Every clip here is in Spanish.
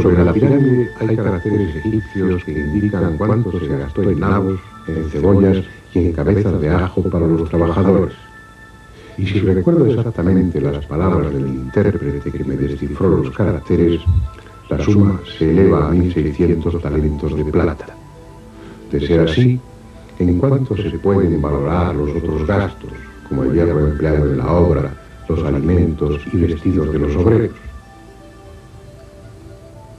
Sobre la pirámide hay caracteres egipcios que indican cuánto se gastó en nabos, en cebollas y en cabezas de ajo para los trabajadores. Y si recuerdo exactamente las palabras del intérprete que me descifró los caracteres, la suma se eleva a 1.600 talentos de plata. De ser así, ¿en cuánto se pueden valorar los otros gastos, como el hierro empleado en la obra, los alimentos y vestidos de los obreros?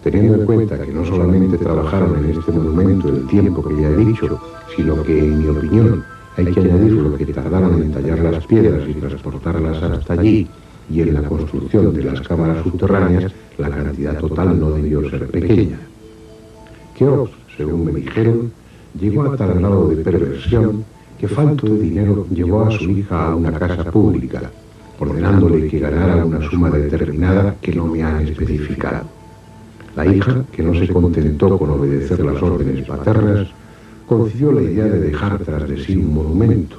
Teniendo en cuenta que no solamente trabajaron en este monumento el tiempo que ya he dicho, sino que, en mi opinión, hay que añadir lo que tardaron en tallar las piedras y transportarlas hasta allí, y en la construcción de las cámaras subterráneas, la cantidad total no debió ser pequeña. Keops, según me dijeron, llegó a tal grado de perversión que, falto de dinero, llevó a su hija a una casa pública, ordenándole que ganara una suma determinada que no me han especificado. La hija, que no se contentó con obedecer las órdenes paternas, concibió la idea de dejar tras de sí un monumento,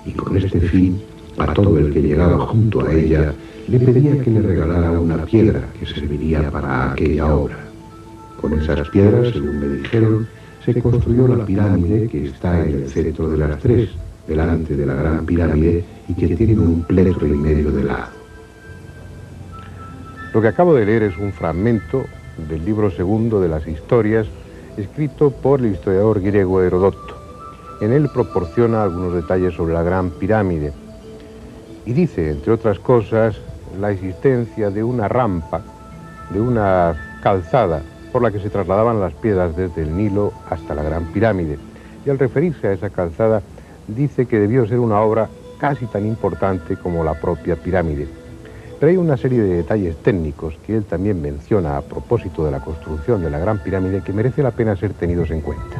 y con este fin, a todo el que llegaba junto a ella, le pedía que le regalara una piedra que serviría para aquella obra. Con esas piedras, según me dijeron, se construyó la pirámide que está en el centro de las tres, delante de la gran pirámide, y que tiene un pletro y medio de lado. Lo que acabo de leer es un fragmento del libro segundo de las historias, escrito por el historiador griego Herodoto. En él proporciona algunos detalles sobre la Gran Pirámide y dice, entre otras cosas, la existencia de una rampa, de una calzada por la que se trasladaban las piedras desde el Nilo hasta la Gran Pirámide. Y al referirse a esa calzada, dice que debió ser una obra casi tan importante como la propia pirámide. Pero hay una serie de detalles técnicos que él también menciona a propósito de la construcción de la Gran Pirámide que merece la pena ser tenidos en cuenta.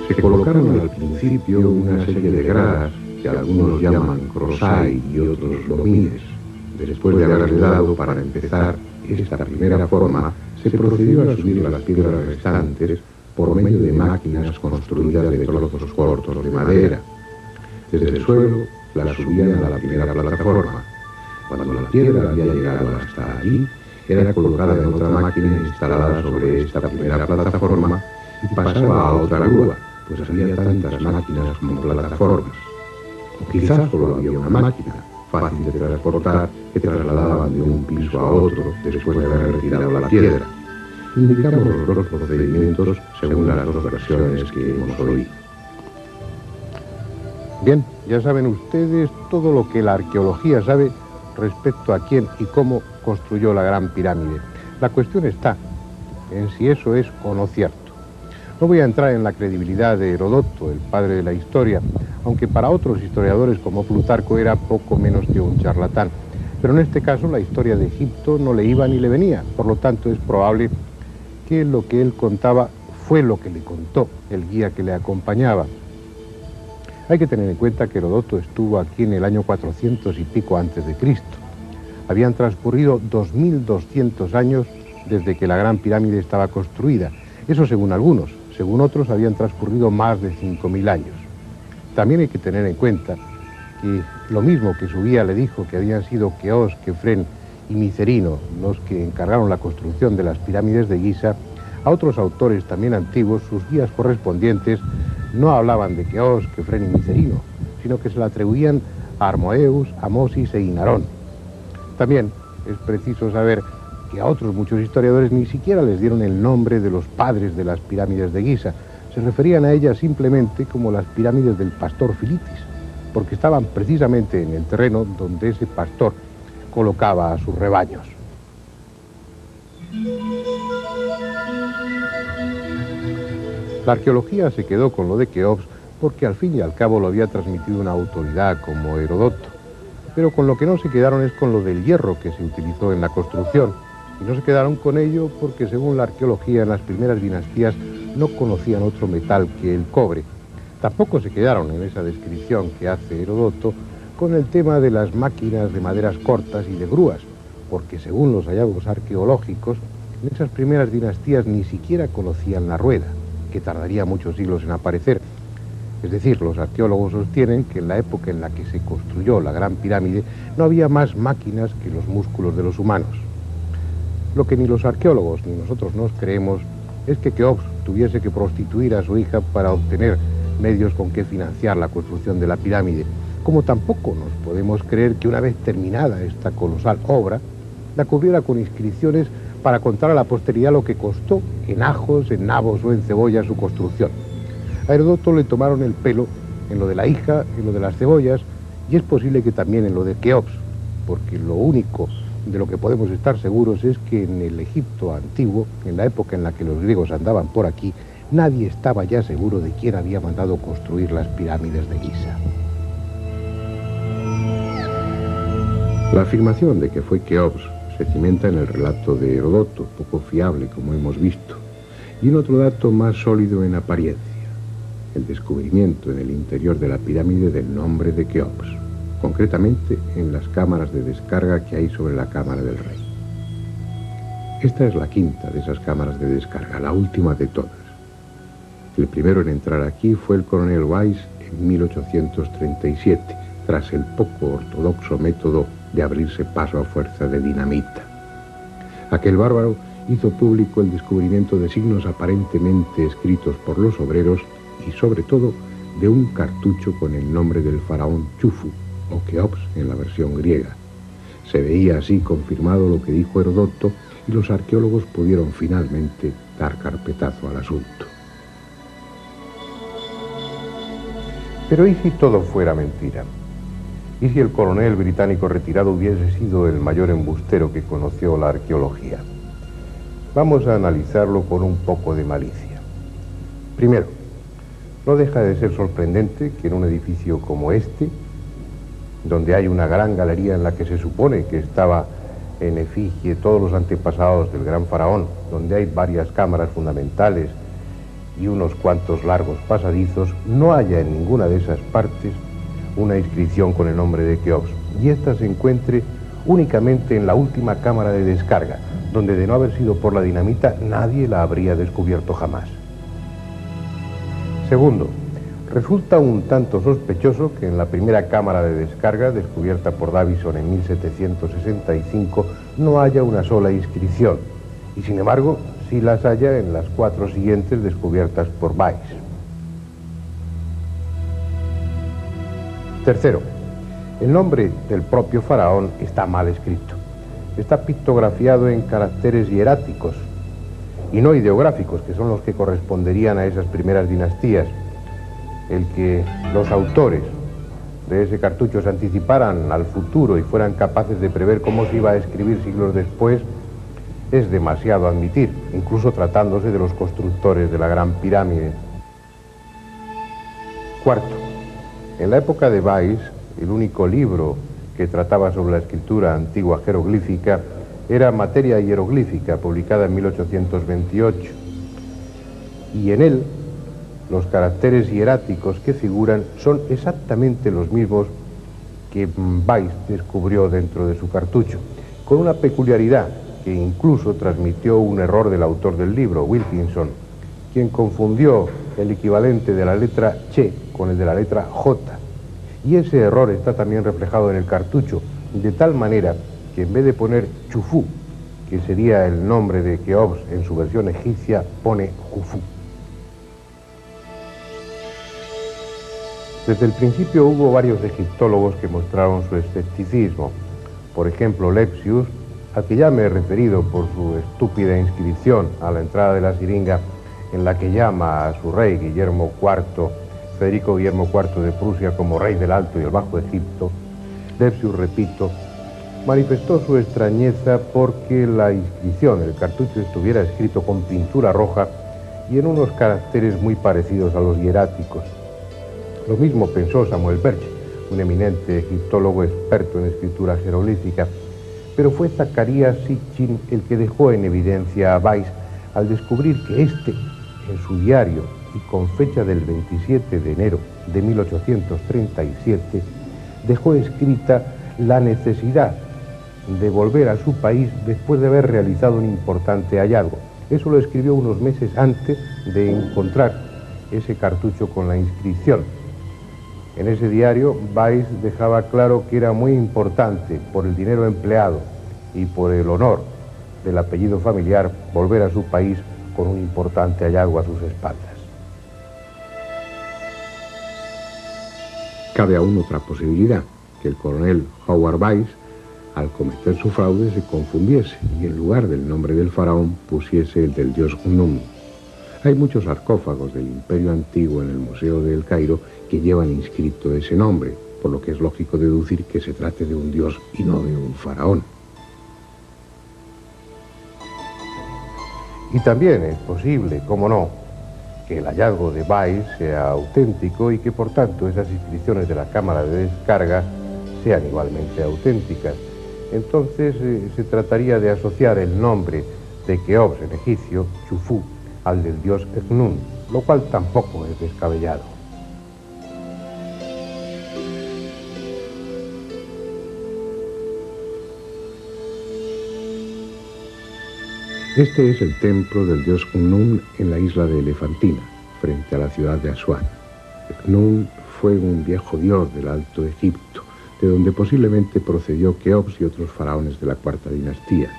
Se colocaron al principio una serie de gradas que algunos llaman crosai y otros domines. Después de haberle dado, para empezar, esta primera forma, se procedió a subir las piedras restantes por medio de máquinas construidas de trozos cortos de madera. Desde el suelo la subían a la primera plataforma. Cuando la piedra había llegado hasta allí, era colocada en otra máquina instalada sobre esta primera plataforma y pasaba a otra grúa, pues había tantas máquinas como plataformas. O quizás solo había una máquina, fácil de transportar, que trasladaban de un piso a otro después de haber retirado la piedra. Indicamos los dos procedimientos según las dos versiones que hemos oído. Bien, ya saben ustedes todo lo que la arqueología sabe respecto a quién y cómo construyó la Gran Pirámide. La cuestión está en si eso es o no cierto. No voy a entrar en la credibilidad de Herodoto, el padre de la historia, aunque para otros historiadores como Plutarco era poco menos que un charlatán. Pero en este caso la historia de Egipto no le iba ni le venía, por lo tanto es probable que lo que él contaba fue lo que le contó el guía que le acompañaba. Hay que tener en cuenta que Herodoto estuvo aquí en el año 400 y pico antes de Cristo. Habían transcurrido 2200 años desde que la Gran Pirámide estaba construida. Eso según algunos. Según otros habían transcurrido más de 5000 años. También hay que tener en cuenta que lo mismo que su guía le dijo que habían sido Keops, Kefren y Micerino los que encargaron la construcción de las pirámides de Giza, a otros autores también antiguos, sus guías correspondientes, no hablaban de Keops, Kefren y Micerino, sino que se la atribuían a Armoeus, Amosis e Inarón. También es preciso saber que a otros muchos historiadores ni siquiera les dieron el nombre de los padres de las pirámides de Giza. Se referían a ellas simplemente como las pirámides del pastor Filitis, porque estaban precisamente en el terreno donde ese pastor colocaba a sus rebaños. La arqueología se quedó con lo de Keops porque al fin y al cabo lo había transmitido una autoridad como Herodoto. Pero con lo que no se quedaron es con lo del hierro que se utilizó en la construcción. Y no se quedaron con ello porque según la arqueología en las primeras dinastías no conocían otro metal que el cobre. Tampoco se quedaron en esa descripción que hace Herodoto con el tema de las máquinas de maderas cortas y de grúas, porque según los hallazgos arqueológicos, en esas primeras dinastías ni siquiera conocían la rueda, que tardaría muchos siglos en aparecer. Es decir, los arqueólogos sostienen que en la época en la que se construyó la Gran Pirámide no había más máquinas que los músculos de los humanos. Lo que ni los arqueólogos ni nosotros nos creemos es que Keops tuviese que prostituir a su hija para obtener medios con que financiar la construcción de la pirámide, como tampoco nos podemos creer que una vez terminada esta colosal obra, la cubriera con inscripciones para contar a la posteridad lo que costó en ajos, en nabos o en cebollas su construcción. A Heródoto le tomaron el pelo en lo de la hija, en lo de las cebollas, y es posible que también en lo de Keops, porque lo único de lo que podemos estar seguros es que en el Egipto antiguo, en la época en la que los griegos andaban por aquí, nadie estaba ya seguro de quién había mandado construir las pirámides de Giza. La afirmación de que fue Keops se cimenta en el relato de Heródoto, poco fiable como hemos visto, y en otro dato más sólido en apariencia: el descubrimiento en el interior de la pirámide del nombre de Keops, concretamente en las cámaras de descarga que hay sobre la cámara del rey. Esta es la quinta de esas cámaras de descarga, la última de todas. El primero en entrar aquí fue el coronel Weiss en 1837, tras el poco ortodoxo método de abrirse paso a fuerza de dinamita. Aquel bárbaro hizo público el descubrimiento de signos aparentemente escritos por los obreros y sobre todo de un cartucho con el nombre del faraón Chufu, o Keops en la versión griega. Se veía así confirmado lo que dijo Heródoto y los arqueólogos pudieron finalmente dar carpetazo al asunto. Pero ¿y si todo fuera mentira? ¿Y si el coronel británico retirado hubiese sido el mayor embustero que conoció la arqueología? Vamos a analizarlo con un poco de malicia. Primero, no deja de ser sorprendente que en un edificio como este, donde hay una gran galería en la que se supone que estaba en efigie todos los antepasados del gran faraón, donde hay varias cámaras fundamentales y unos cuantos largos pasadizos, no haya en ninguna de esas partes una inscripción con el nombre de Keops, y ésta se encuentre únicamente en la última cámara de descarga, donde de no haber sido por la dinamita nadie la habría descubierto jamás. Segundo, resulta un tanto sospechoso que en la primera cámara de descarga, descubierta por Davison en 1765, no haya una sola inscripción, y sin embargo sí las haya en las 4 siguientes descubiertas por Weiss. Tercero, el nombre del propio faraón está mal escrito. Está pictografiado en caracteres hieráticos y no ideográficos, que son los que corresponderían a esas primeras dinastías. El que los autores de ese cartucho se anticiparan al futuro y fueran capaces de prever cómo se iba a escribir siglos después es demasiado admitir, incluso tratándose de los constructores de la Gran Pirámide. Cuarto, en la época de Weiss, el único libro que trataba sobre la escritura antigua jeroglífica era Materia Hieroglífica, publicada en 1828, y en él los caracteres hieráticos que figuran son exactamente los mismos que Weiss descubrió dentro de su cartucho, con una peculiaridad que incluso transmitió un error del autor del libro, Wilkinson, quien confundió el equivalente de la letra Che con el de la letra J. Y ese error está también reflejado en el cartucho, de tal manera que en vez de poner Chufu, que sería el nombre de Keops en su versión egipcia, pone Jufu. Desde el principio hubo varios egiptólogos que mostraron su escepticismo. Por ejemplo, Lepsius, al que ya me he referido por su estúpida inscripción a la entrada de la siringa, en la que llama a su rey Guillermo IV, Federico Guillermo IV de Prusia, como rey del Alto y el Bajo Egipto. Lepsius, repito, manifestó su extrañeza porque la inscripción, el cartucho, estuviera escrito con pintura roja y en unos caracteres muy parecidos a los hieráticos. Lo mismo pensó Samuel Birch, un eminente egiptólogo experto en escritura jeroglífica, pero fue Zacarías Sitchin el que dejó en evidencia a Weiss al descubrir que éste, en su diario y con fecha del 27 de enero de 1837, dejó escrita la necesidad de volver a su país después de haber realizado un importante hallazgo. Eso lo escribió unos meses antes de encontrar ese cartucho con la inscripción. En ese diario, Weiss dejaba claro que era muy importante, por el dinero empleado y por el honor del apellido familiar, volver a su país con un importante hallazgo a sus espaldas. Cabe aún otra posibilidad, que el coronel Howard Weiss, al cometer su fraude, se confundiese y en lugar del nombre del faraón pusiese el del dios Khnum. Hay muchos sarcófagos del Imperio Antiguo en el Museo de El Cairo que llevan inscrito ese nombre, por lo que es lógico deducir que se trate de un dios y no de un faraón. Y también es posible, cómo no, que el hallazgo de Weiss sea auténtico y que por tanto esas inscripciones de la cámara de descarga sean igualmente auténticas. Entonces se trataría de asociar el nombre de Keops en egipcio, Chufu, al del dios Khnum, lo cual tampoco es descabellado. Este es el templo del dios Khnum en la isla de Elefantina, frente a la ciudad de Asuán. Khnum fue un viejo dios del Alto Egipto, de donde posiblemente procedió Keops y otros faraones de la cuarta dinastía.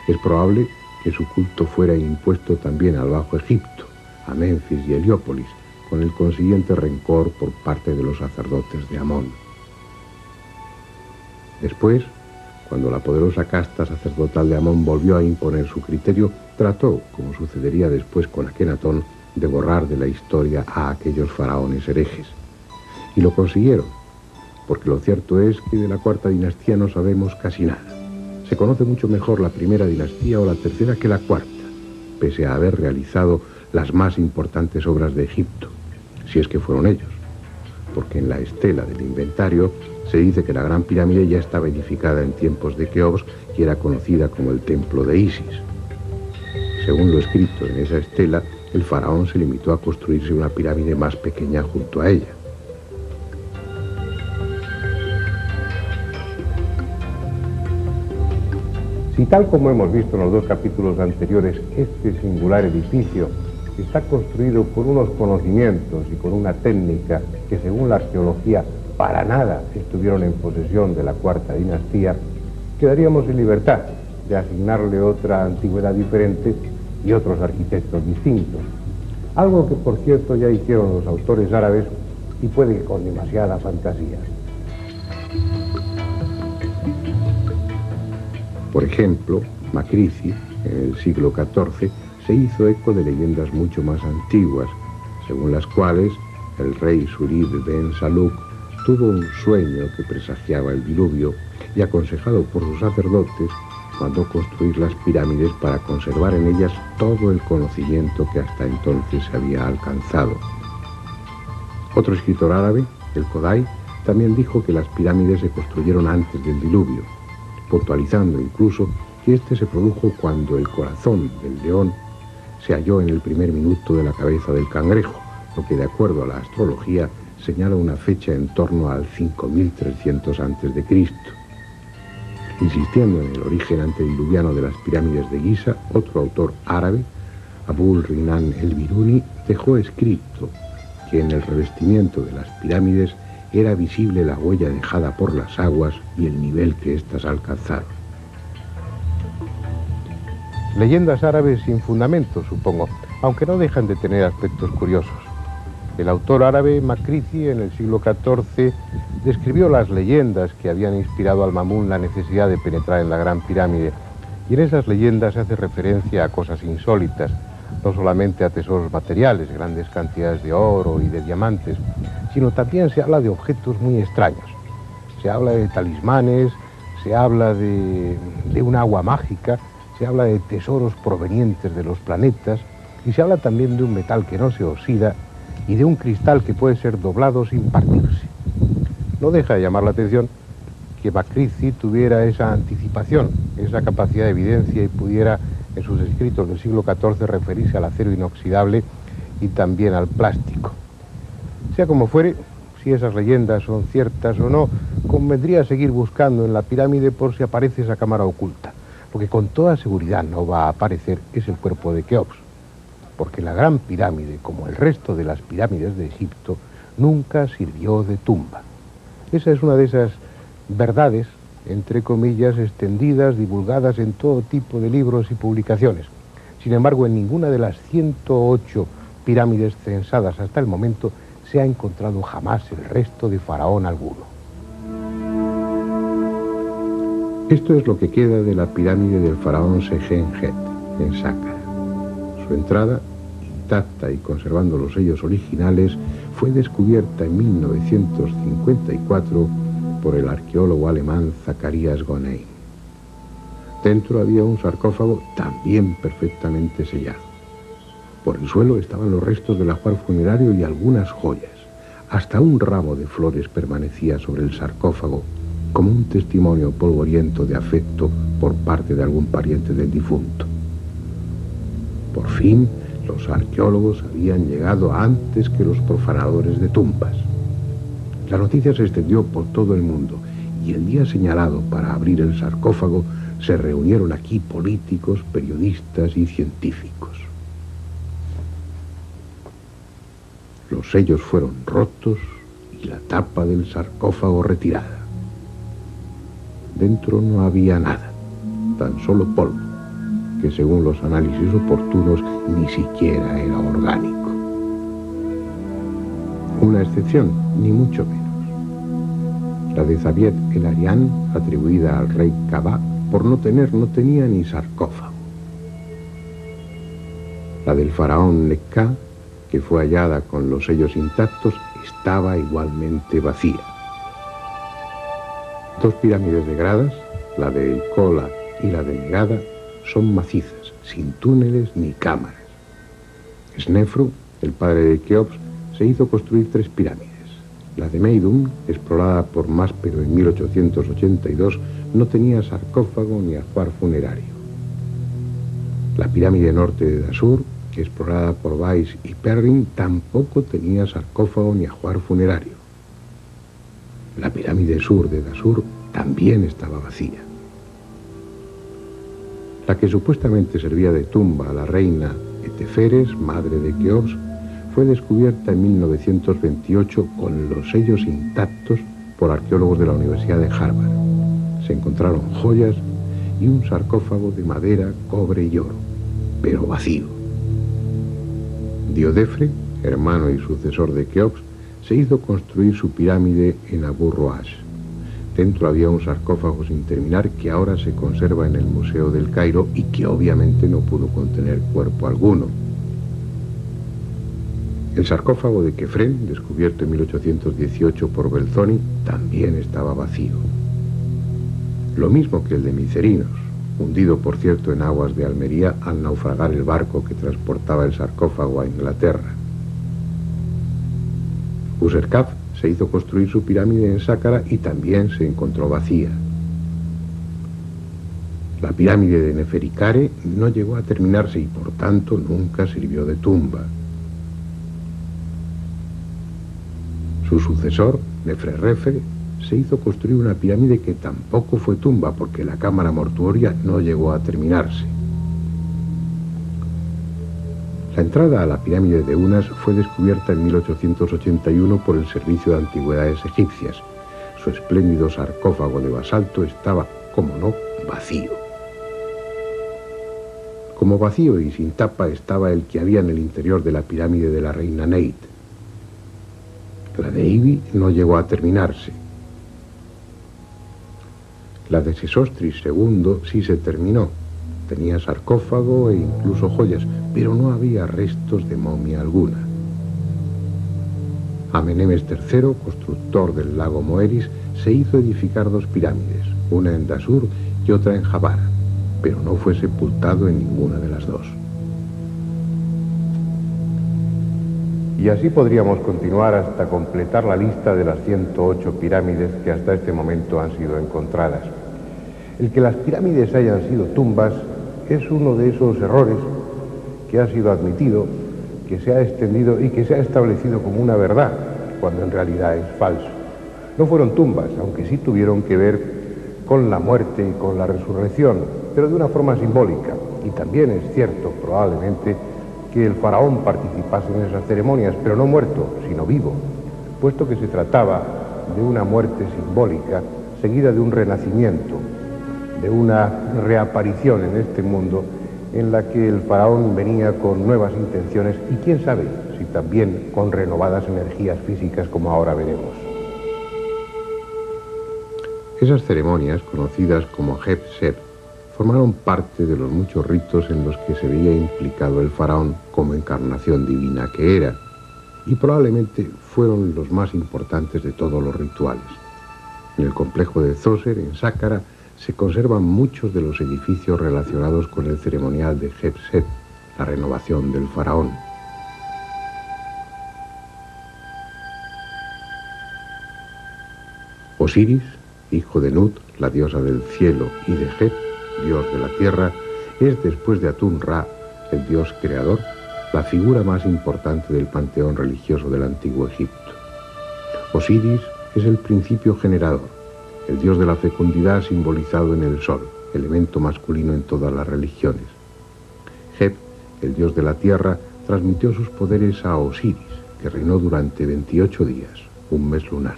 Es probable que su culto fuera impuesto también al Bajo Egipto, a Menfis y Heliópolis, con el consiguiente rencor por parte de los sacerdotes de Amón. Después, cuando la poderosa casta sacerdotal de Amón volvió a imponer su criterio, trató, como sucedería después con Akenatón, de borrar de la historia a aquellos faraones herejes. Y lo consiguieron, porque lo cierto es que de la cuarta dinastía no sabemos casi nada. Se conoce mucho mejor la primera dinastía o la tercera que la cuarta, pese a haber realizado las más importantes obras de Egipto, si es que fueron ellos, porque en la estela del inventario se dice que la Gran Pirámide ya estaba edificada en tiempos de Keops y era conocida como el Templo de Isis. Según lo escrito en esa estela, el faraón se limitó a construirse una pirámide más pequeña junto a ella. Si tal como hemos visto en los dos capítulos anteriores, este singular edificio está construido con unos conocimientos y con una técnica que según la arqueología para nada estuvieron en posesión de la cuarta dinastía, quedaríamos en libertad de asignarle otra antigüedad diferente y otros arquitectos distintos. Algo que por cierto ya hicieron los autores árabes y puede que con demasiada fantasía. Por ejemplo, Macrici, en el siglo XIV, se hizo eco de leyendas mucho más antiguas, según las cuales el rey Surid ben Saluk tuvo un sueño que presagiaba el diluvio y, aconsejado por sus sacerdotes, mandó construir las pirámides para conservar en ellas todo el conocimiento que hasta entonces se había alcanzado. Otro escritor árabe, el Kodai, también dijo que las pirámides se construyeron antes del diluvio, puntualizando incluso que este se produjo cuando el corazón del león se halló en el primer minuto de la cabeza del cangrejo, lo que de acuerdo a la astrología señala una fecha en torno al 5300 a.C. Insistiendo en el origen antediluviano de las pirámides de Giza, otro autor árabe, Abul Rinan el-Biruni, dejó escrito que en el revestimiento de las pirámides era visible la huella dejada por las aguas y el nivel que éstas alcanzaron. Leyendas árabes sin fundamento, supongo, aunque no dejan de tener aspectos curiosos. El autor árabe Macrici, en el siglo XIV, describió las leyendas que habían inspirado al Mamun la necesidad de penetrar en la Gran Pirámide, y en esas leyendas se hace referencia a cosas insólitas, no solamente a tesoros materiales, grandes cantidades de oro y de diamantes, sino también se habla de objetos muy extraños. Se habla de talismanes, se habla de un agua mágica, se habla de tesoros provenientes de los planetas, y se habla también de un metal que no se oxida y de un cristal que puede ser doblado sin partirse. No deja de llamar la atención que Macrici tuviera esa anticipación, esa capacidad de evidencia y pudiera en sus escritos del siglo XIV referirse al acero inoxidable y también al plástico. Sea como fuere, si esas leyendas son ciertas o no, convendría seguir buscando en la pirámide por si aparece esa cámara oculta. Lo que con toda seguridad no va a aparecer es el cuerpo de Keops. porque la Gran Pirámide, como el resto de las pirámides de Egipto, nunca sirvió de tumba. Esa es una de esas verdades, entre comillas, extendidas, divulgadas en todo tipo de libros y publicaciones. Sin embargo, en ninguna de las 108 pirámides censadas hasta el momento se ha encontrado jamás el resto de faraón alguno. Esto es lo que queda de la pirámide del faraón Sejenjet, en Sáqara. Su entrada, intacta y conservando los sellos originales, fue descubierta en 1954 por el arqueólogo alemán Zacharias Gonein. Dentro había un sarcófago también perfectamente sellado. Por el suelo estaban los restos del ajuar funerario y algunas joyas. Hasta un ramo de flores permanecía sobre el sarcófago, como un testimonio polvoriento de afecto por parte de algún pariente del difunto. Por fin, los arqueólogos habían llegado antes que los profanadores de tumbas. La noticia se extendió por todo el mundo y el día señalado para abrir el sarcófago se reunieron aquí políticos, periodistas y científicos. Los sellos fueron rotos y la tapa del sarcófago retirada. Dentro no había nada, tan solo polvo, que según los análisis oportunos ni siquiera era orgánico. Una excepción, ni mucho menos. La de Zabiet el Arián, atribuida al rey Kabá, por no tenía ni sarcófago. La del faraón Nekka, que fue hallada con los sellos intactos, estaba igualmente vacía. Dos pirámides de gradas, la de El Kola y la de Megada, son macizas, sin túneles ni cámaras. Snefru, el padre de Keops, se hizo construir 3 pirámides. La de Meidum, explorada por Máspero en 1882, no tenía sarcófago ni ajuar funerario. La pirámide norte de Dashur, explorada por Weiss y Perrin, tampoco tenía sarcófago ni ajuar funerario. La pirámide sur de Dashur también estaba vacía. La que supuestamente servía de tumba a la reina Eteferes, madre de Keops, fue descubierta en 1928 con los sellos intactos por arqueólogos de la Universidad de Harvard. Se encontraron joyas y un sarcófago de madera, cobre y oro, pero vacío. Diodefre, hermano y sucesor de Keops, se hizo construir su pirámide en Abu Roash. Dentro había un sarcófago sin terminar que ahora se conserva en el Museo del Cairo y que obviamente no pudo contener cuerpo alguno. El sarcófago de Kefren, descubierto en 1818 por Belzoni, también estaba vacío. Lo mismo que el de Micerinos, hundido por cierto en aguas de Almería al naufragar el barco que transportaba el sarcófago a Inglaterra. Userkaf se hizo construir su pirámide en Sáqara y también se encontró vacía. La pirámide de Neferikare no llegó a terminarse y por tanto nunca sirvió de tumba. Su sucesor, Nefrerrefe, se hizo construir una pirámide que tampoco fue tumba porque la cámara mortuoria no llegó a terminarse. La entrada a la pirámide de Unas fue descubierta en 1881 por el Servicio de Antigüedades Egipcias. Su espléndido sarcófago de basalto estaba, como no, vacío. Como vacío y sin tapa estaba el que había en el interior de la pirámide de la reina Neit. La de Ibi no llegó a terminarse. La de Sesostris II sí se terminó. Tenía sarcófago e incluso joyas, pero no había restos de momia alguna. Amenemes III, constructor del lago Moeris, se hizo edificar 2 pirámides, una en Dashur y otra en Jabara, pero no fue sepultado en ninguna de las 2. Y así podríamos continuar hasta completar la lista de las 108 pirámides que hasta este momento han sido encontradas. El que las pirámides hayan sido tumbas es uno de esos errores que ha sido admitido, que se ha extendido y que se ha establecido como una verdad, cuando en realidad es falso. No fueron tumbas, aunque sí tuvieron que ver con la muerte y con la resurrección, pero de una forma simbólica. Y también es cierto, probablemente, que el faraón participase en esas ceremonias, pero no muerto, sino vivo, puesto que se trataba de una muerte simbólica seguida de un renacimiento, de una reaparición en este mundo en la que el faraón venía con nuevas intenciones y quién sabe si también con renovadas energías físicas como ahora veremos. Esas ceremonias, conocidas como Heb-Seb, formaron parte de los muchos ritos en los que se veía implicado el faraón como encarnación divina que era, y probablemente fueron los más importantes de todos los rituales. En el complejo de Zoser, en Sáqqara, se conservan muchos de los edificios relacionados con el ceremonial de Heb-Seb, la renovación del faraón. Osiris, hijo de Nut, la diosa del cielo, y de Heb, dios de la tierra, es, después de Atun-Ra, el dios creador, la figura más importante del panteón religioso del antiguo Egipto. Osiris es el principio generador, el dios de la fecundidad simbolizado en el sol, elemento masculino en todas las religiones. Heb, el dios de la tierra, transmitió sus poderes a Osiris, que reinó durante 28 días, un mes lunar.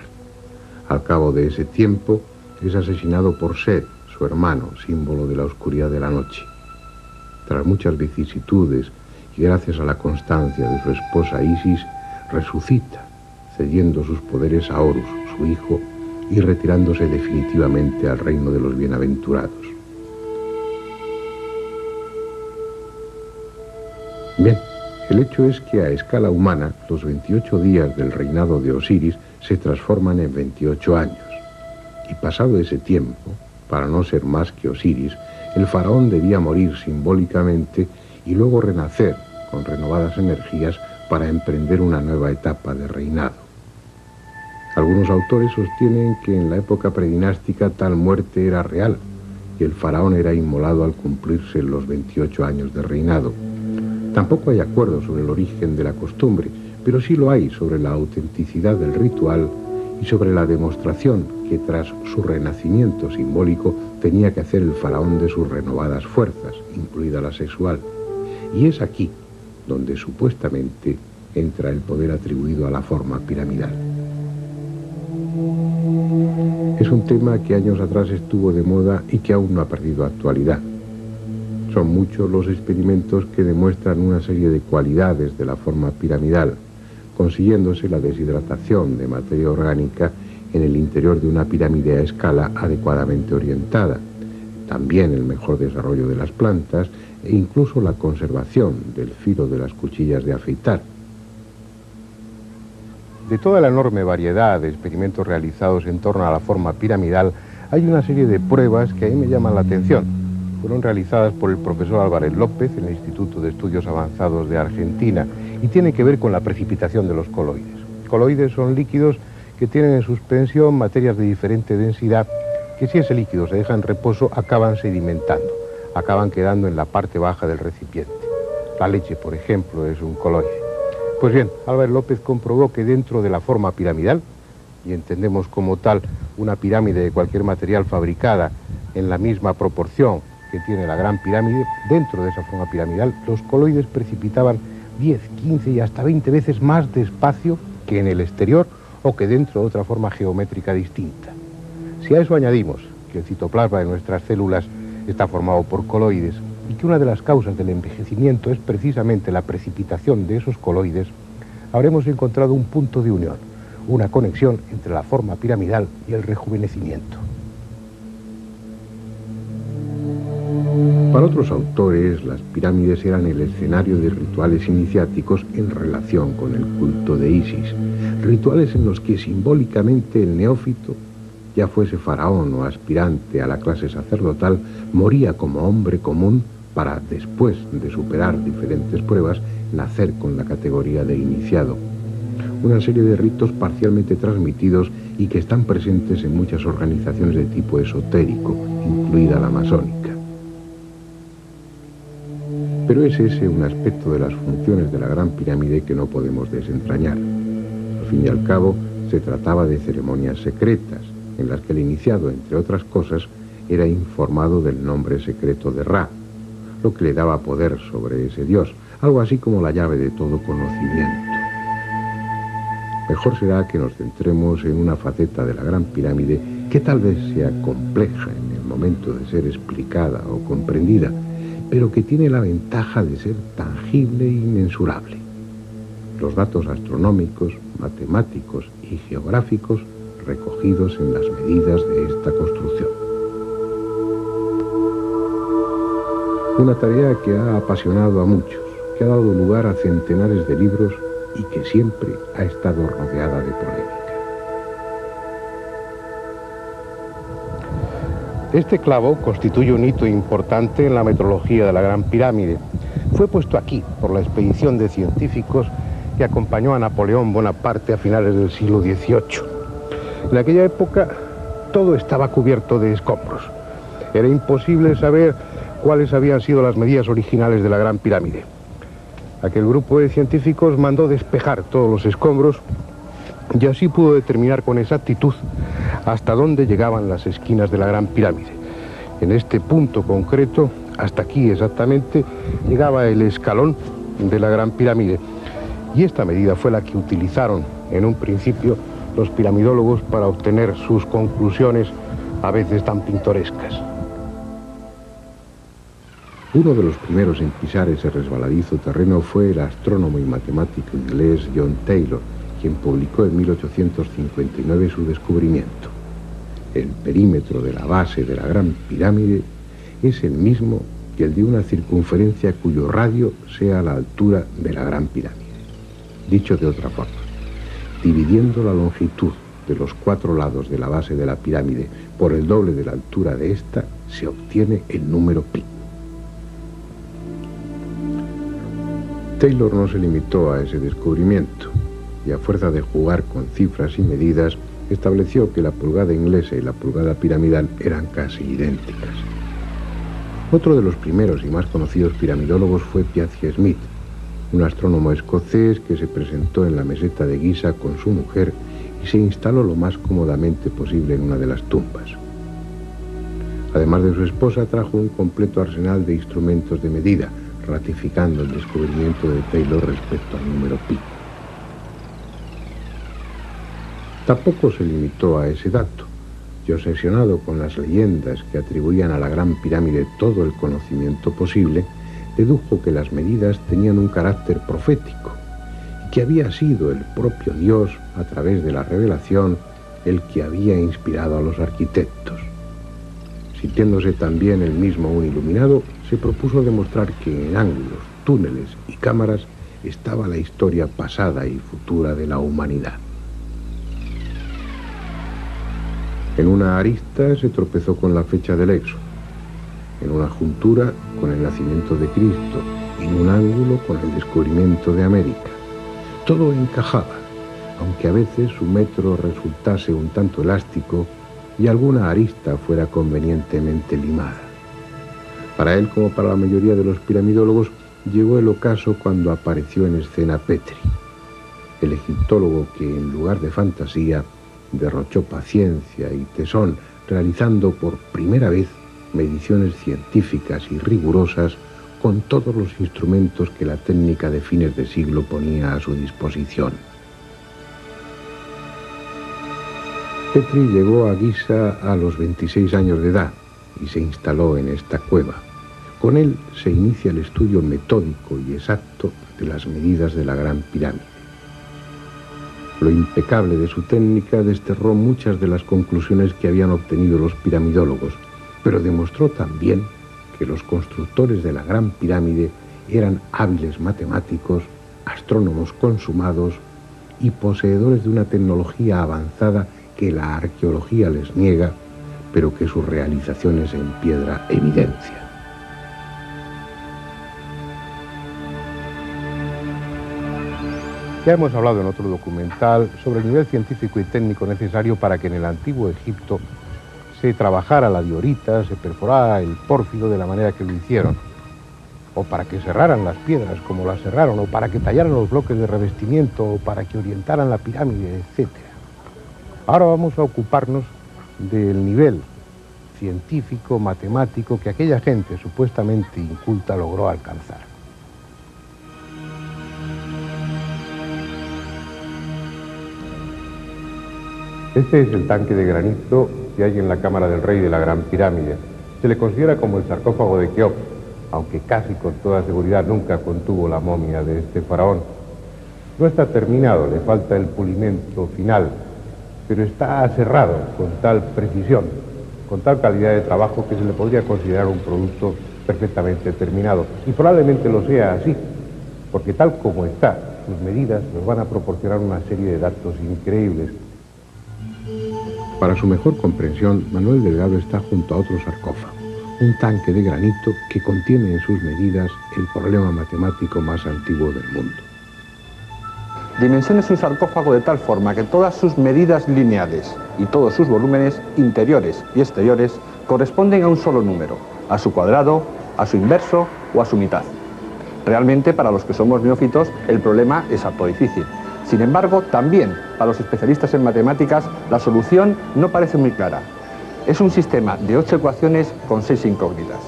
Al cabo de ese tiempo, es asesinado por Set, su hermano, símbolo de la oscuridad de la noche. Tras muchas vicisitudes y gracias a la constancia de su esposa Isis, resucita, cediendo sus poderes a Horus, su hijo, y retirándose definitivamente al reino de los bienaventurados. Bien, el hecho es que a escala humana, los 28 días del reinado de Osiris se transforman en 28 años. Y pasado ese tiempo, para no ser más que Osiris, el faraón debía morir simbólicamente y luego renacer con renovadas energías para emprender una nueva etapa de reinado. Algunos autores sostienen que en la época predinástica tal muerte era real y el faraón era inmolado al cumplirse los 28 años de reinado. Tampoco hay acuerdo sobre el origen de la costumbre, pero sí lo hay sobre la autenticidad del ritual y sobre la demostración que tras su renacimiento simbólico tenía que hacer el faraón de sus renovadas fuerzas, incluida la sexual. Y es aquí donde supuestamente entra el poder atribuido a la forma piramidal. Es un tema que años atrás estuvo de moda y que aún no ha perdido actualidad. Son muchos los experimentos que demuestran una serie de cualidades de la forma piramidal, consiguiéndose la deshidratación de materia orgánica en el interior de una pirámide a escala adecuadamente orientada, también el mejor desarrollo de las plantas e incluso la conservación del filo de las cuchillas de afeitar. De toda la enorme variedad de experimentos realizados en torno a la forma piramidal, hay una serie de pruebas que a mí me llaman la atención. Fueron realizadas por el profesor Álvarez López en el Instituto de Estudios Avanzados de Argentina y tienen que ver con la precipitación de los coloides. Coloides son líquidos que tienen en suspensión materias de diferente densidad que, si ese líquido se deja en reposo, acaban sedimentando, acaban quedando en la parte baja del recipiente. La leche, por ejemplo, es un coloide. Pues bien, Álvarez López comprobó que dentro de la forma piramidal, y entendemos como tal una pirámide de cualquier material fabricada en la misma proporción que tiene la Gran Pirámide, dentro de esa forma piramidal, los coloides precipitaban 10, 15 y hasta 20 veces más despacio que en el exterior o que dentro de otra forma geométrica distinta. Si a eso añadimos que el citoplasma de nuestras células está formado por coloides y que una de las causas del envejecimiento es precisamente la precipitación de esos coloides, habremos encontrado un punto de unión, una conexión entre la forma piramidal y el rejuvenecimiento. Para otros autores, las pirámides eran el escenario de rituales iniciáticos en relación con el culto de Isis, rituales en los que simbólicamente el neófito, ya fuese faraón o aspirante a la clase sacerdotal, moría como hombre común para, después de superar diferentes pruebas, nacer con la categoría de iniciado. Una serie de ritos parcialmente transmitidos y que están presentes en muchas organizaciones de tipo esotérico, incluida la masónica. Pero es ese un aspecto de las funciones de la Gran Pirámide que no podemos desentrañar. Al fin y al cabo, se trataba de ceremonias secretas, en las que el iniciado, entre otras cosas, era informado del nombre secreto de Ra, lo que le daba poder sobre ese dios, algo así como la llave de todo conocimiento. Mejor será que nos centremos en una faceta de la Gran Pirámide que tal vez sea compleja en el momento de ser explicada o comprendida, pero que tiene la ventaja de ser tangible e inmensurable. Los datos astronómicos, matemáticos y geográficos recogidos en las medidas de esta construcción. Una tarea que ha apasionado a muchos, que ha dado lugar a centenares de libros y que siempre ha estado rodeada de polémica. Este clavo constituye un hito importante en la metrología de la Gran Pirámide. Fue puesto aquí por la expedición de científicos que acompañó a Napoleón Bonaparte a finales del siglo XVIII. En aquella época todo estaba cubierto de escombros. Era imposible saber cuáles habían sido las medidas originales de la Gran Pirámide. Aquel grupo de científicos mandó despejar todos los escombros y así pudo determinar con exactitud hasta dónde llegaban las esquinas de la Gran Pirámide. En este punto concreto, hasta aquí exactamente, llegaba el escalón de la Gran Pirámide. Y esta medida fue la que utilizaron en un principio los piramidólogos para obtener sus conclusiones a veces tan pintorescas. Uno de los primeros en pisar ese resbaladizo terreno fue el astrónomo y matemático inglés John Taylor, quien publicó en 1859 su descubrimiento. El perímetro de la base de la Gran Pirámide es el mismo que el de una circunferencia cuyo radio sea la altura de la Gran Pirámide. Dicho de otra forma, dividiendo la longitud de los 4 lados de la base de la pirámide por el doble de la altura de esta, se obtiene el número pi. Taylor no se limitó a ese descubrimiento y a fuerza de jugar con cifras y medidas, estableció que la pulgada inglesa y la pulgada piramidal eran casi idénticas. Otro de los primeros y más conocidos piramidólogos fue Piazzi Smyth, un astrónomo escocés que se presentó en la meseta de Giza con su mujer y se instaló lo más cómodamente posible en una de las tumbas. Además de su esposa, trajo un completo arsenal de instrumentos de medida, ratificando el descubrimiento de Taylor respecto al número pi. Tampoco se limitó a ese dato, y obsesionado con las leyendas que atribuían a la Gran Pirámide todo el conocimiento posible, dedujo que las medidas tenían un carácter profético y que había sido el propio Dios, a través de la revelación, el que había inspirado a los arquitectos. Sintiéndose también él mismo un iluminado, se propuso demostrar que en ángulos, túneles y cámaras estaba la historia pasada y futura de la humanidad. En una arista se tropezó con la fecha del Éxodo, en una juntura con el nacimiento de Cristo y en un ángulo con el descubrimiento de América. Todo encajaba, aunque a veces su metro resultase un tanto elástico y alguna arista fuera convenientemente limada. Para él, como para la mayoría de los piramidólogos, llegó el ocaso cuando apareció en escena Petrie, el egiptólogo que, en lugar de fantasía, derrochó paciencia y tesón, realizando por primera vez mediciones científicas y rigurosas con todos los instrumentos que la técnica de fines de siglo ponía a su disposición. Petrie llegó a Giza a los 26 años de edad y se instaló en esta cueva. Con él se inicia el estudio metódico y exacto de las medidas de la Gran Pirámide. Lo impecable de su técnica desterró muchas de las conclusiones que habían obtenido los piramidólogos, pero demostró también que los constructores de la Gran Pirámide eran hábiles matemáticos, astrónomos consumados y poseedores de una tecnología avanzada que la arqueología les niega, pero que sus realizaciones en piedra evidencian. Ya hemos hablado en otro documental sobre el nivel científico y técnico necesario para que en el antiguo Egipto se trabajara la diorita, se perforara el pórfido de la manera que lo hicieron, o para que cerraran las piedras como las cerraron, o para que tallaran los bloques de revestimiento, o para que orientaran la pirámide, etc. Ahora vamos a ocuparnos del nivel científico, matemático que aquella gente supuestamente inculta logró alcanzar. Este es el tanque de granito que hay en la Cámara del Rey de la Gran Pirámide. Se le considera como el sarcófago de Keops, aunque casi con toda seguridad nunca contuvo la momia de este faraón. No está terminado, le falta el pulimento final, pero está cerrado con tal precisión, con tal calidad de trabajo que se le podría considerar un producto perfectamente terminado. Y probablemente lo sea así, porque tal como está, sus medidas nos van a proporcionar una serie de datos increíbles. Para su mejor comprensión, Manuel Delgado está junto a otro sarcófago, un tanque de granito que contiene en sus medidas el problema matemático más antiguo del mundo. Dimensiones un sarcófago de tal forma que todas sus medidas lineales y todos sus volúmenes interiores y exteriores corresponden a un solo número, a su cuadrado, a su inverso o a su mitad. Realmente, para los que somos neófitos, el problema es harto difícil. Sin embargo, también para los especialistas en matemáticas, la solución no parece muy clara. Es un sistema de 8 ecuaciones con 6 incógnitas.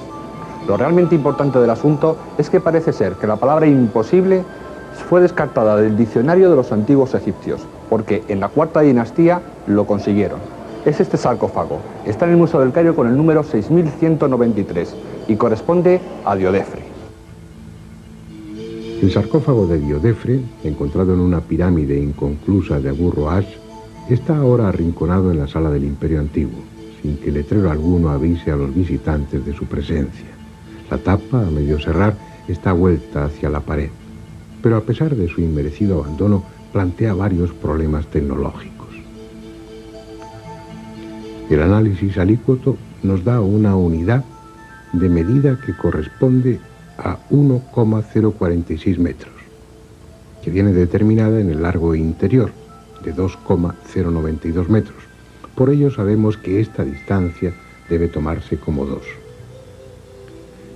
Lo realmente importante del asunto es que parece ser que la palabra imposible fue descartada del diccionario de los antiguos egipcios, porque en la cuarta dinastía lo consiguieron. Es este sarcófago. Está en el Museo del Cairo con el número 6193 y corresponde a Diodefre. El sarcófago de Diodefre, encontrado en una pirámide inconclusa de Abu Roash, está ahora arrinconado en la sala del Imperio Antiguo, sin que letrero alguno avise a los visitantes de su presencia. La tapa, a medio cerrar, está vuelta hacia la pared, pero a pesar de su inmerecido abandono, plantea varios problemas tecnológicos. El análisis alícuoto nos da una unidad de medida que corresponde a 1,046 metros, que viene determinada en el largo interior, de 2,092 metros. Por ello sabemos que esta distancia debe tomarse como 2.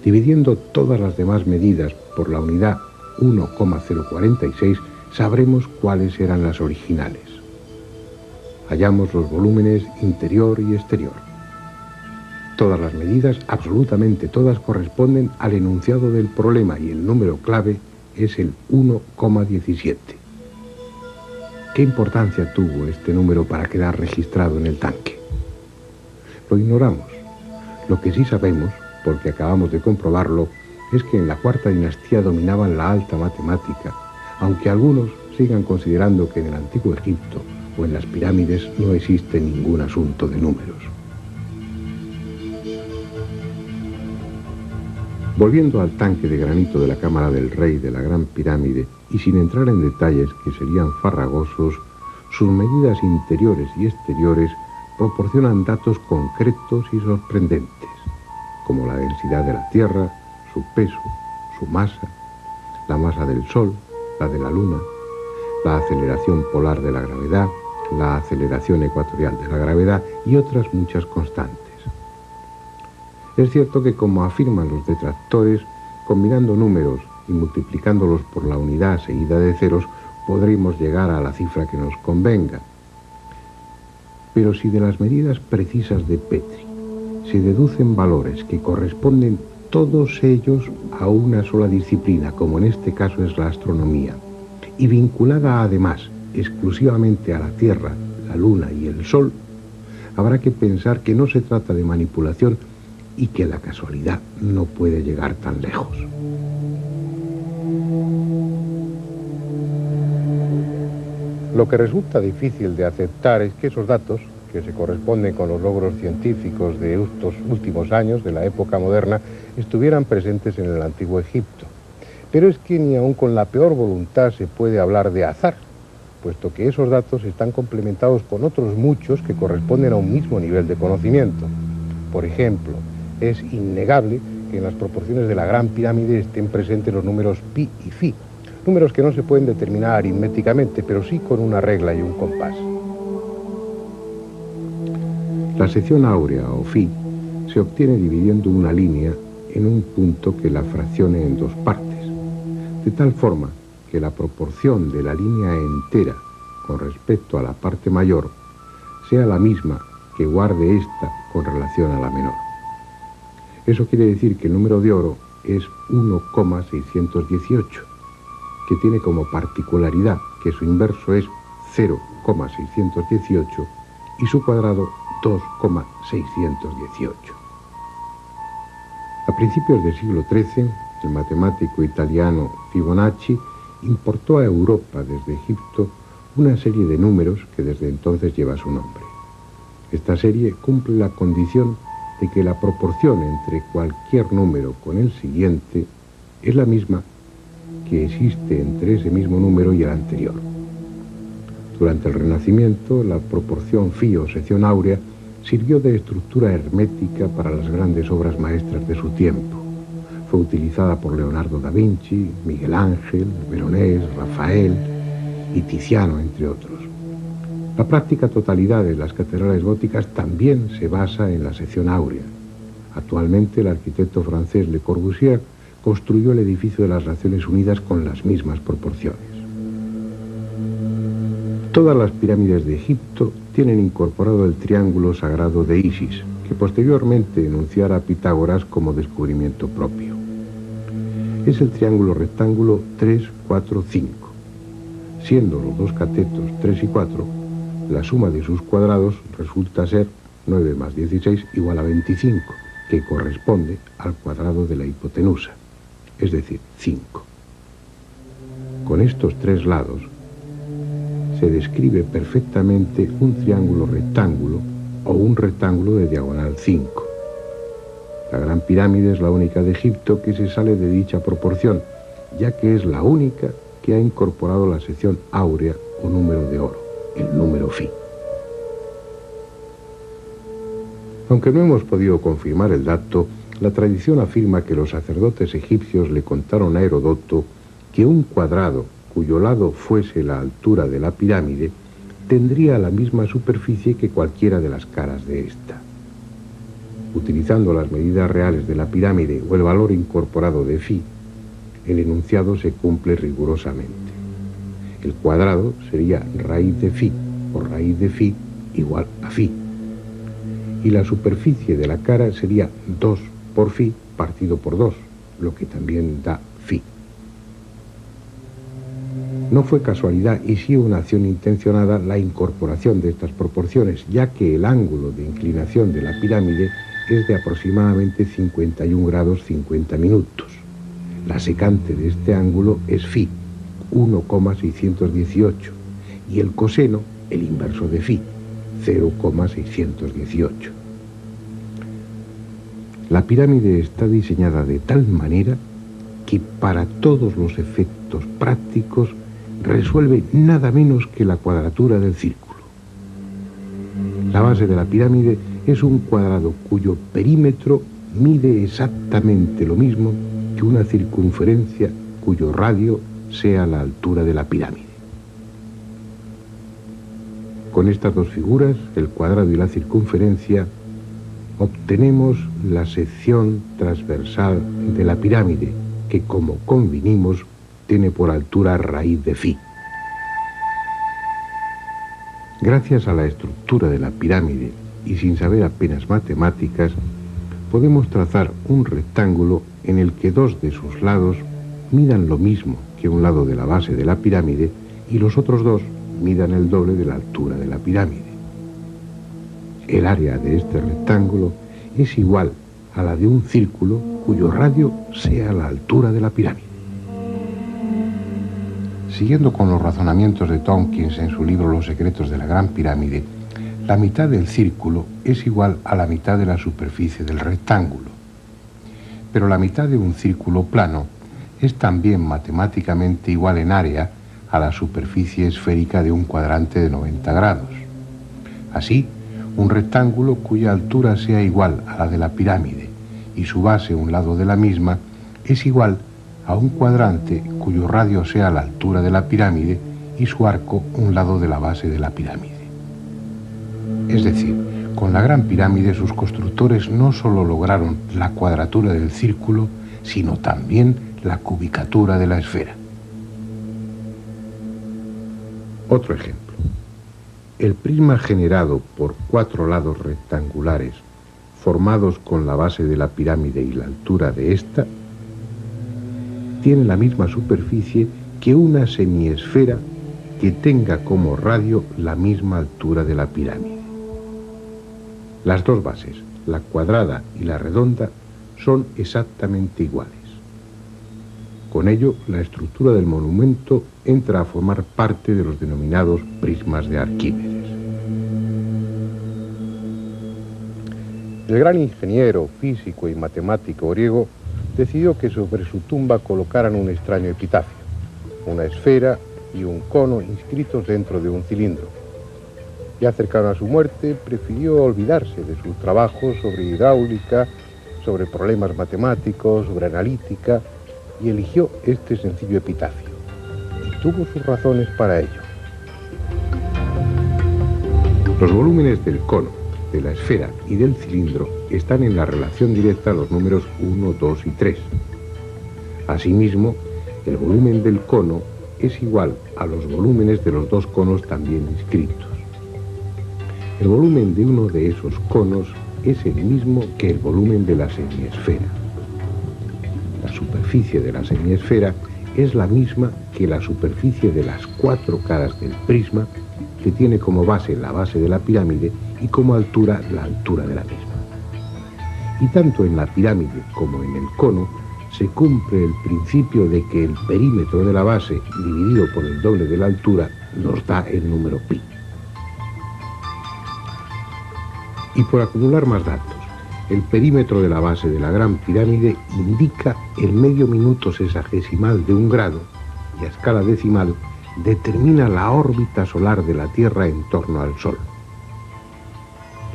Dividiendo todas las demás medidas por la unidad 1,046, sabremos cuáles eran las originales. Hallamos los volúmenes interior y exterior. Todas las medidas, absolutamente todas, corresponden al enunciado del problema y el número clave es el 1,17. ¿Qué importancia tuvo este número para quedar registrado en el tanque? Lo ignoramos. Lo que sí sabemos, porque acabamos de comprobarlo, es que en la cuarta dinastía dominaban la alta matemática, aunque algunos sigan considerando que en el antiguo Egipto o en las pirámides no existe ningún asunto de números. Volviendo al tanque de granito de la Cámara del Rey de la Gran Pirámide, y sin entrar en detalles que serían farragosos, sus medidas interiores y exteriores proporcionan datos concretos y sorprendentes, como la densidad de la Tierra, su peso, su masa, la masa del Sol, la de la Luna, la aceleración polar de la gravedad, la aceleración ecuatorial de la gravedad y otras muchas constantes. Es cierto que, como afirman los detractores, combinando números y multiplicándolos por la unidad seguida de ceros, podremos llegar a la cifra que nos convenga. Pero si de las medidas precisas de Petri se deducen valores que corresponden todos ellos a una sola disciplina, como en este caso es la astronomía, y vinculada además exclusivamente a la Tierra, la Luna y el Sol, habrá que pensar que no se trata de manipulación y que la casualidad no puede llegar tan lejos. Lo que resulta difícil de aceptar es que esos datos, que se corresponden con los logros científicos de estos últimos años, de la época moderna, estuvieran presentes en el antiguo Egipto. Pero es que ni aun con la peor voluntad se puede hablar de azar, puesto que esos datos están complementados con otros muchos que corresponden a un mismo nivel de conocimiento. Por ejemplo, es innegable que en las proporciones de la Gran Pirámide estén presentes los números pi y phi, números que no se pueden determinar aritméticamente, pero sí con una regla y un compás. La sección áurea, o phi, se obtiene dividiendo una línea en un punto que la fraccione en dos partes, de tal forma que la proporción de la línea entera con respecto a la parte mayor sea la misma que guarde esta con relación a la menor. Eso quiere decir que el número de oro es 1,618, que tiene como particularidad que su inverso es 0,618 y su cuadrado 2,618. A principios del siglo XIII, el matemático italiano Fibonacci importó a Europa desde Egipto una serie de números que desde entonces lleva su nombre. Esta serie cumple la condición de que la proporción entre cualquier número con el siguiente es la misma que existe entre ese mismo número y el anterior. Durante el Renacimiento, la proporción phi o sección áurea sirvió de estructura hermética para las grandes obras maestras de su tiempo. Fue utilizada por Leonardo da Vinci, Miguel Ángel, Veronés, Rafael y Tiziano, entre otros. La práctica totalidad de las catedrales góticas también se basa en la sección áurea. Actualmente, el arquitecto francés Le Corbusier construyó el edificio de las Naciones Unidas con las mismas proporciones. Todas las pirámides de Egipto tienen incorporado el triángulo sagrado de Isis, que posteriormente enunciara Pitágoras como descubrimiento propio. Es el triángulo rectángulo 3, 4, 5. Siendo los dos catetos 3 y 4, la suma de sus cuadrados resulta ser 9 más 16 igual a 25, que corresponde al cuadrado de la hipotenusa, es decir, 5. Con estos tres lados se describe perfectamente un triángulo rectángulo o un rectángulo de diagonal 5. La Gran Pirámide es la única de Egipto que se sale de dicha proporción, ya que es la única que ha incorporado la sección áurea o número de oro, el número phi. Aunque no hemos podido confirmar el dato, la tradición afirma que los sacerdotes egipcios le contaron a Heródoto que un cuadrado cuyo lado fuese la altura de la pirámide tendría la misma superficie que cualquiera de las caras de esta. Utilizando las medidas reales de la pirámide o el valor incorporado de phi, el enunciado se cumple rigurosamente. El cuadrado sería raíz de phi por raíz de phi igual a phi. Y la superficie de la cara sería 2 por phi partido por 2, lo que también da phi. No fue casualidad y sí una acción intencionada la incorporación de estas proporciones, ya que el ángulo de inclinación de la pirámide es de aproximadamente 51 grados 50 minutos. La secante de este ángulo es phi, 1,618, y el coseno, el inverso de phi, 0,618. La pirámide está diseñada de tal manera que para todos los efectos prácticos resuelve nada menos que la cuadratura del círculo. La base de la pirámide es un cuadrado cuyo perímetro mide exactamente lo mismo que una circunferencia cuyo radio sea la altura de la pirámide. Con estas dos figuras, el cuadrado y la circunferencia, obtenemos la sección transversal de la pirámide, que como convinimos, tiene por altura raíz de phi. Gracias a la estructura de la pirámide y sin saber apenas matemáticas, podemos trazar un rectángulo en el que dos de sus lados midan lo mismo que un lado de la base de la pirámide y los otros dos midan el doble de la altura de la pirámide. El área de este rectángulo es igual a la de un círculo cuyo radio sea la altura de la pirámide. Siguiendo con los razonamientos de Tompkins en su libro Los secretos de la Gran Pirámide, la mitad del círculo es igual a la mitad de la superficie del rectángulo. Pero la mitad de un círculo plano es también matemáticamente igual en área a la superficie esférica de un cuadrante de 90 grados. Así, un rectángulo cuya altura sea igual a la de la pirámide y su base un lado de la misma es igual a un cuadrante cuyo radio sea la altura de la pirámide y su arco un lado de la base de la pirámide. Es decir, con la Gran Pirámide sus constructores no solo lograron la cuadratura del círculo, sino también la cubicatura de la esfera. Otro ejemplo. El prisma generado por 4 lados rectangulares formados con la base de la pirámide y la altura de ésta tiene la misma superficie que una semiesfera que tenga como radio la misma altura de la pirámide. Las dos bases, la cuadrada y la redonda, son exactamente iguales. Con ello, la estructura del monumento entra a formar parte de los denominados prismas de Arquímedes. El gran ingeniero, físico y matemático griego decidió que sobre su tumba colocaran un extraño epitafio, una esfera y un cono inscritos dentro de un cilindro. Ya cercano a su muerte, prefirió olvidarse de su trabajo sobre hidráulica, sobre problemas matemáticos, sobre analítica, y eligió este sencillo epitafio. Y tuvo sus razones para ello. Los volúmenes del cono, de la esfera y del cilindro están en la relación directa a los números 1, 2 y 3. Asimismo, el volumen del cono es igual a los volúmenes de los dos conos también inscritos. El volumen de uno de esos conos es el mismo que el volumen de la semiesfera. La superficie de la semiesfera es la misma que la superficie de las 4 caras del prisma, que tiene como base la base de la pirámide y como altura la altura de la misma. Y tanto en la pirámide como en el cono se cumple el principio de que el perímetro de la base dividido por el doble de la altura nos da el número pi. Y por acumular más datos, el perímetro de la base de la Gran Pirámide indica el medio minuto sesagesimal de un grado y a escala decimal determina la órbita solar de la Tierra en torno al Sol.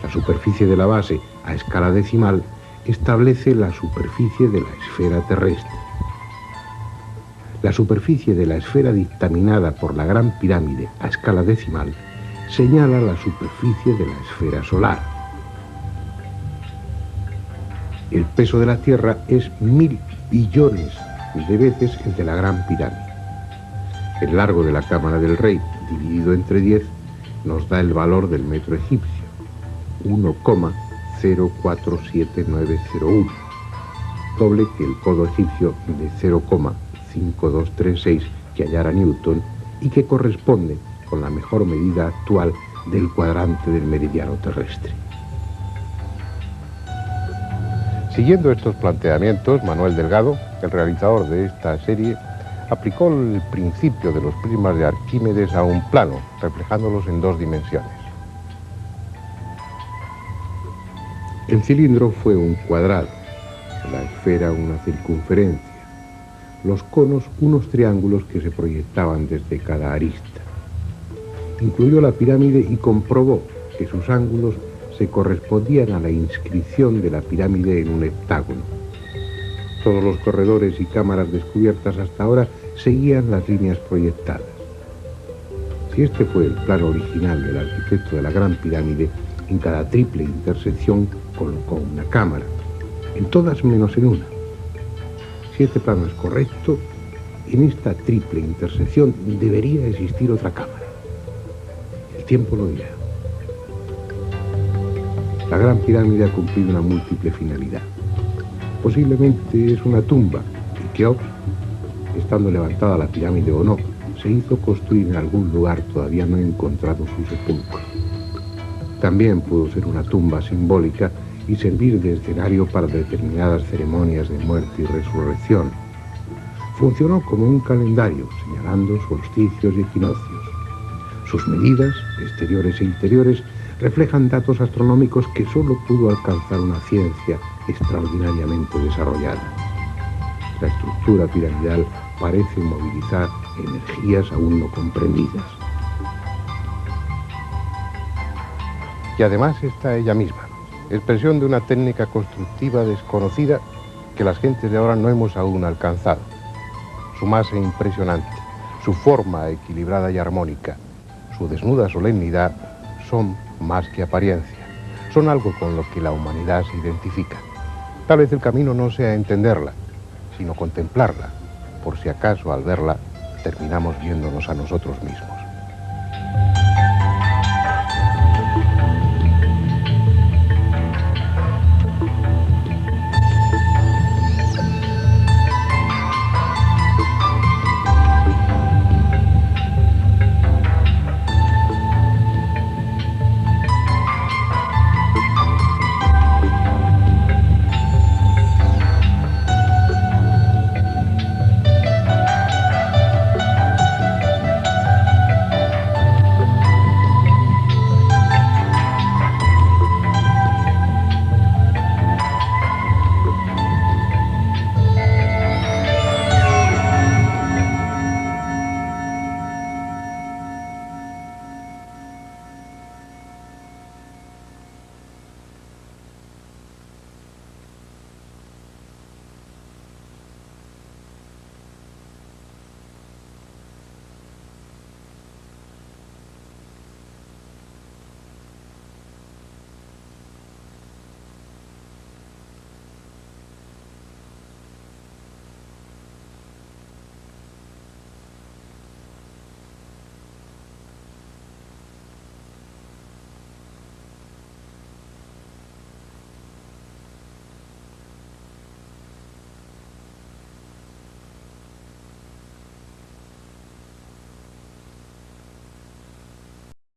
La superficie de la base a escala decimal establece la superficie de la esfera terrestre. La superficie de la esfera dictaminada por la Gran Pirámide a escala decimal señala la superficie de la esfera solar. El peso de la Tierra es 1000 billones de veces el de la Gran Pirámide. El largo de la Cámara del Rey, dividido entre 10, nos da el valor del metro egipcio, 1,047901, doble que el codo egipcio de 0,5236 que hallara Newton y que corresponde con la mejor medida actual del cuadrante del meridiano terrestre. Siguiendo estos planteamientos, Manuel Delgado, el realizador de esta serie, aplicó el principio de los prismas de Arquímedes a un plano, reflejándolos en 2 dimensiones. El cilindro fue un cuadrado, la esfera una circunferencia, los conos unos triángulos que se proyectaban desde cada arista. Incluyó la pirámide y comprobó que sus ángulos se correspondían a la inscripción de la pirámide en un heptágono. Todos los corredores y cámaras descubiertas hasta ahora seguían las líneas proyectadas. Si este fue el plano original del arquitecto de la Gran Pirámide, en cada triple intersección colocó una cámara, en todas menos en una. Si este plano es correcto, en esta triple intersección debería existir otra cámara. El tiempo lo dirá. La Gran Pirámide ha cumplido una múltiple finalidad. Posiblemente es una tumba y Keops, estando levantada la pirámide o no, se hizo construir en algún lugar todavía no encontrado su sepulcro. También pudo ser una tumba simbólica y servir de escenario para determinadas ceremonias de muerte y resurrección. Funcionó como un calendario, señalando solsticios y equinoccios. Sus medidas, exteriores e interiores, reflejan datos astronómicos que solo pudo alcanzar una ciencia extraordinariamente desarrollada. La estructura piramidal parece movilizar energías aún no comprendidas. Y además está ella misma, expresión de una técnica constructiva desconocida que las gentes de ahora no hemos aún alcanzado. Su masa impresionante, su forma equilibrada y armónica, su desnuda solemnidad son más que apariencia, son algo con lo que la humanidad se identifica. Tal vez el camino no sea entenderla, sino contemplarla, por si acaso al verla terminamos viéndonos a nosotros mismos.